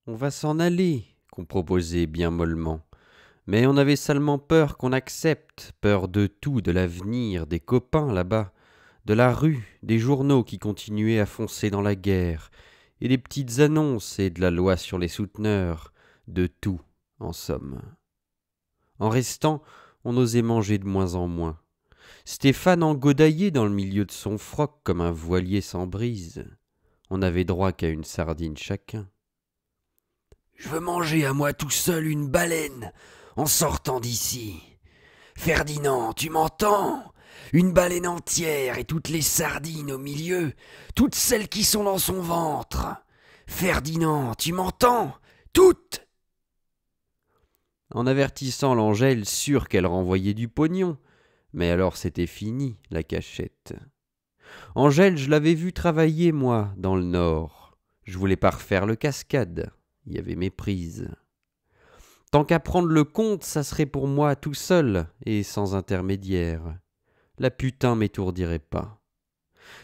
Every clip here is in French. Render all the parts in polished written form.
on va s'en aller, qu'on proposait bien mollement. Mais on avait salement peur qu'on accepte, peur de tout, de l'avenir, des copains là-bas, de la rue, des journaux qui continuaient à foncer dans la guerre, et des petites annonces et de la loi sur les souteneurs, de tout, en somme. En restant, on osait manger de moins en moins. Stéphane engodaillait dans le milieu de son froc comme un voilier sans brise. On n'avait droit qu'à une sardine chacun. « Je veux manger à moi tout seul une baleine en sortant d'ici. Ferdinand, tu m'entends? Une baleine entière et toutes les sardines au milieu, toutes celles qui sont dans son ventre. Ferdinand, tu m'entends? Toutes !» En avertissant l'Angèle, sûre qu'elle renvoyait du pognon. Mais alors c'était fini, la cachette. Angèle, je l'avais vue travailler, moi, dans le Nord. Je voulais pas refaire le cascade. Il y avait méprise. Tant qu'à prendre le compte, ça serait pour moi tout seul et sans intermédiaire. La putain m'étourdirait pas.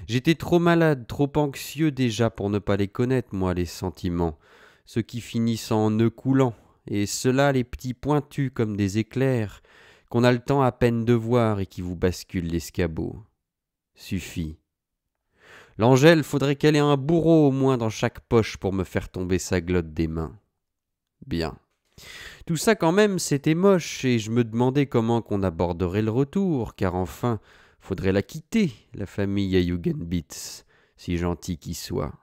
J'étais trop malade, trop anxieux déjà pour ne pas les connaître, moi, les sentiments, ceux qui finissent en nœuds coulants, et ceux-là, les petits pointus comme des éclairs, qu'on a le temps à peine de voir et qui vous basculent l'escabeau. Suffit. L'Angèle, faudrait qu'elle ait un bourreau au moins dans chaque poche pour me faire tomber sa glotte des mains. Bien. Tout ça quand même, c'était moche, et je me demandais comment qu'on aborderait le retour, car enfin, faudrait la quitter, la famille à Jugenbitz, si gentil qu'il soit.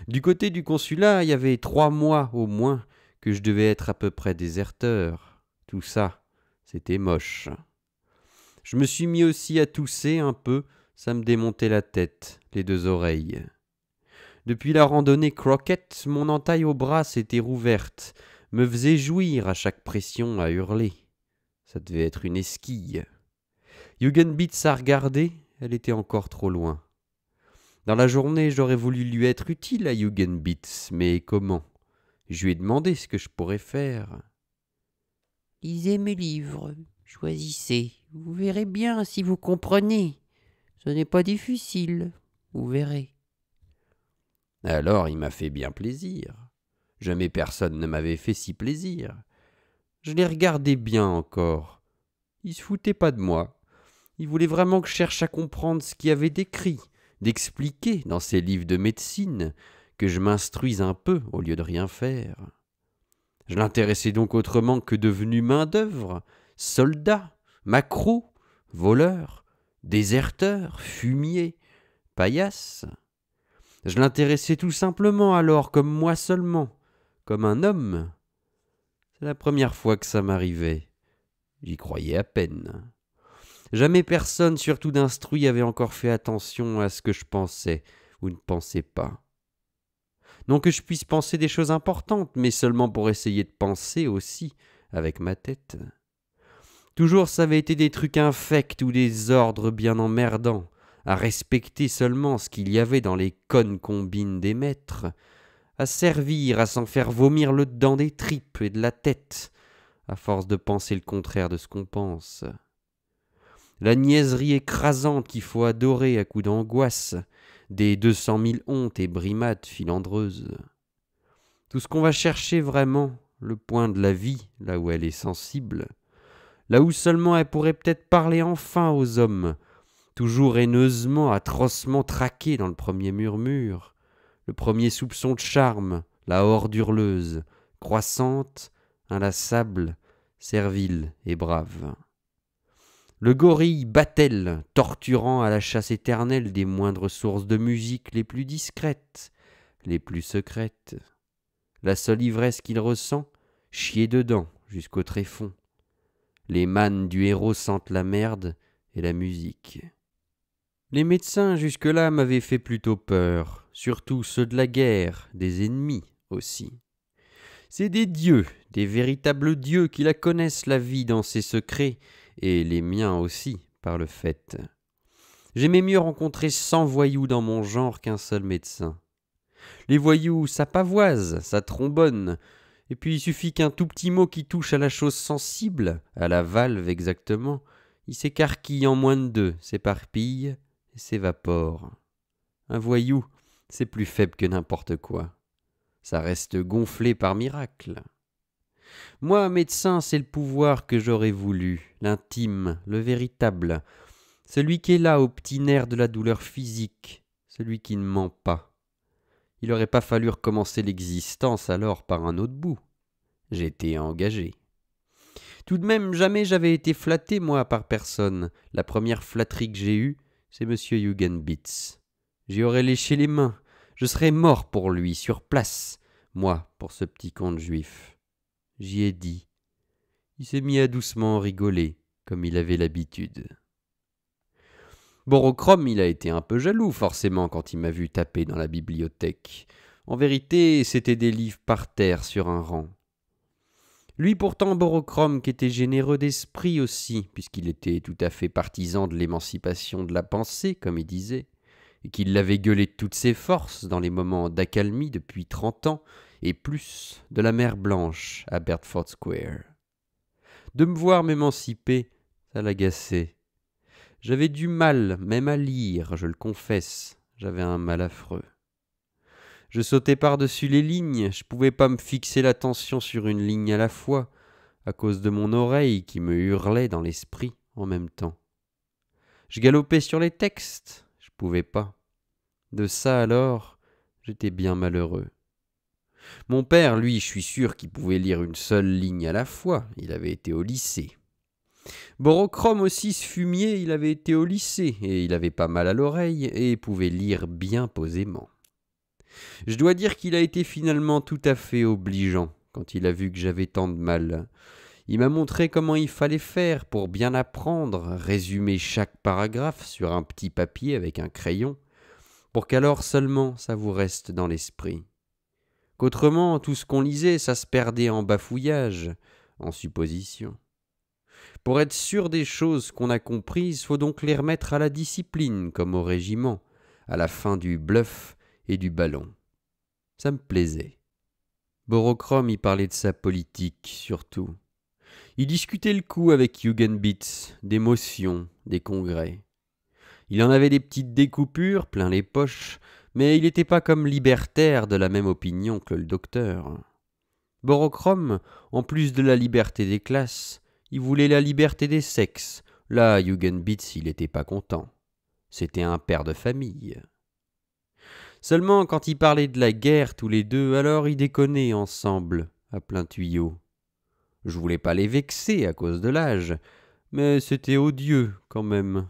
Du côté du consulat, il y avait 3 mois au moins que je devais être à peu près déserteur. Tout ça, c'était moche. Je me suis mis aussi à tousser un peu, ça me démontait la tête, les 2 oreilles. Depuis la randonnée croquette, mon entaille au bras s'était rouverte, me faisait jouir à chaque pression à hurler. Ça devait être une esquille. Jugenbitz a regardé, elle était encore trop loin. Dans la journée, j'aurais voulu lui être utile à Jugenbitz, mais comment? Je lui ai demandé ce que je pourrais faire. « Lisez mes livres, choisissez, vous verrez bien si vous comprenez. Ce n'est pas difficile, vous verrez. » Alors il m'a fait bien plaisir. Jamais personne ne m'avait fait si plaisir. Je les regardais bien encore. Il se foutait pas de moi. Il voulait vraiment que je cherche à comprendre ce qu'il y avait d'écrit, d'expliquer dans ces livres de médecine, que je m'instruise un peu au lieu de rien faire. Je l'intéressais donc autrement que devenu main-d'œuvre, soldat, maquereau, voleur, déserteur, fumier, paillasse. Je l'intéressais tout simplement alors comme moi seulement, comme un homme. C'est la première fois que ça m'arrivait. J'y croyais à peine. Jamais personne, surtout d'instruit, avait encore fait attention à ce que je pensais ou ne pensais pas. Non que je puisse penser des choses importantes, mais seulement pour essayer de penser aussi avec ma tête. Toujours ça avait été des trucs infects ou des ordres bien emmerdants, à respecter seulement ce qu'il y avait dans les connes combines des maîtres, à servir, à s'en faire vomir le dedans des tripes et de la tête, à force de penser le contraire de ce qu'on pense. La niaiserie écrasante qu'il faut adorer à coups d'angoisse, des 200 000 hontes et brimades filandreuses. Tout ce qu'on va chercher vraiment, le point de la vie, là où elle est sensible, là où seulement elle pourrait peut-être parler enfin aux hommes, toujours haineusement, atrocement traquée dans le premier murmure, le premier soupçon de charme, la horde hurleuse, croissante, inlassable, servile et brave. Le gorille battel, torturant à la chasse éternelle des moindres sources de musique les plus discrètes, les plus secrètes. La seule ivresse qu'il ressent, chier dedans jusqu'au tréfonds. Les mânes du héros sentent la merde et la musique. Les médecins jusque-là m'avaient fait plutôt peur, surtout ceux de la guerre, des ennemis aussi. C'est des dieux, des véritables dieux qui la connaissent la vie dans ses secrets, et les miens aussi, par le fait. J'aimais mieux rencontrer 100 voyous dans mon genre qu'un seul médecin. Les voyous, ça pavoise, ça trombonne, et puis il suffit qu'un tout petit mot qui touche à la chose sensible, à la valve exactement, il s'écarquille en moins de 2, s'éparpille et s'évapore. Un voyou, c'est plus faible que n'importe quoi. Ça reste gonflé par miracle. Moi, médecin, c'est le pouvoir que j'aurais voulu, l'intime, le véritable, celui qui est là au petit nerf de la douleur physique, celui qui ne ment pas. Il n'aurait pas fallu recommencer l'existence alors par un autre bout. J'étais engagé. Tout de même, jamais j'avais été flatté, moi, par personne. La première flatterie que j'ai eue, c'est M. Hugenbitz. J'y aurais léché les mains. Je serais mort pour lui, sur place. Moi, pour ce petit conte juif. J'y ai dit. Il s'est mis à doucement rigoler, comme il avait l'habitude. Borochrome, il a été un peu jaloux, forcément, quand il m'a vu taper dans la bibliothèque. En vérité, c'était des livres par terre sur un rang. Lui pourtant, Borochrome, qui était généreux d'esprit aussi, puisqu'il était tout à fait partisan de l'émancipation de la pensée, comme il disait, et qu'il l'avait gueulé de toutes ses forces dans les moments d'accalmie depuis 30 ans, et plus, de la mer Blanche à Bedford Square. De me voir m'émanciper, ça l'agaçait. J'avais du mal, même à lire, je le confesse, j'avais un mal affreux. Je sautais par-dessus les lignes, je pouvais pas me fixer l'attention sur une ligne à la fois, à cause de mon oreille qui me hurlait dans l'esprit en même temps. Je galopais sur les textes, je pouvais pas. De ça alors, j'étais bien malheureux. Mon père, lui, je suis sûr qu'il pouvait lire une seule ligne à la fois, il avait été au lycée. Borochrome aussi, ce fumier, il avait été au lycée, et il avait pas mal à l'oreille, et pouvait lire bien posément. Je dois dire qu'il a été finalement tout à fait obligeant quand il a vu que j'avais tant de mal. Il m'a montré comment il fallait faire pour bien apprendre, résumer chaque paragraphe sur un petit papier avec un crayon, pour qu'alors seulement ça vous reste dans l'esprit. Qu'autrement, tout ce qu'on lisait, ça se perdait en bafouillage, en supposition. Pour être sûr des choses qu'on a comprises, faut donc les remettre à la discipline, comme au régiment, à la fin du bluff et du ballon. Ça me plaisait. Borochrome y parlait de sa politique, surtout. Il discutait le coup avec Hugenbitz, des motions, des congrès. Il en avait des petites découpures, plein les poches, mais il n'était pas comme libertaire de la même opinion que le docteur. Borochrome, en plus de la liberté des classes, il voulait la liberté des sexes. Là, Hugenbitz, il n'était pas content. C'était un père de famille. Seulement, quand ils parlaient de la guerre tous les deux, alors ils déconnaient ensemble, à plein tuyau. Je voulais pas les vexer à cause de l'âge, mais c'était odieux quand même.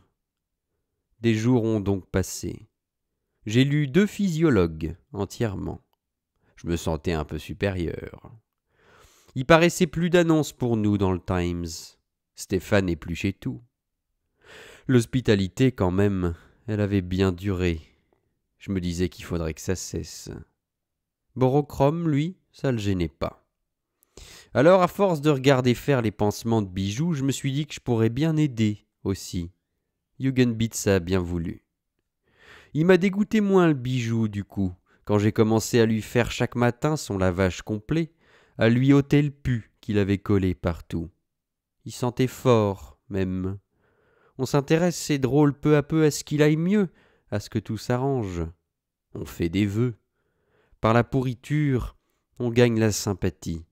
Des jours ont donc passé. J'ai lu 2 physiologues entièrement. Je me sentais un peu supérieur. Il paraissait plus d'annonces pour nous dans le Times. Stéphane épluchait tout. L'hospitalité, quand même, elle avait bien duré. Je me disais qu'il faudrait que ça cesse. Borochrome, lui, ça le gênait pas. Alors, à force de regarder faire les pansements de bijoux, je me suis dit que je pourrais bien aider aussi. Hugenbitz a bien voulu. Il m'a dégoûté moins le bijou, du coup, quand j'ai commencé à lui faire chaque matin son lavage complet, à lui ôter le pu qu'il avait collé partout. Il sentait fort, même. On s'intéresse, c'est drôle, peu à peu à ce qu'il aille mieux, à ce que tout s'arrange. On fait des vœux. Par la pourriture, on gagne la sympathie.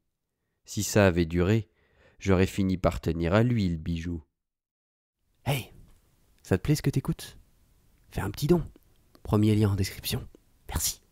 Si ça avait duré, j'aurais fini par tenir à lui le bijou. Hey, ça te plaît ce que t'écoutes? Fais un petit don. Premier lien en description. Merci.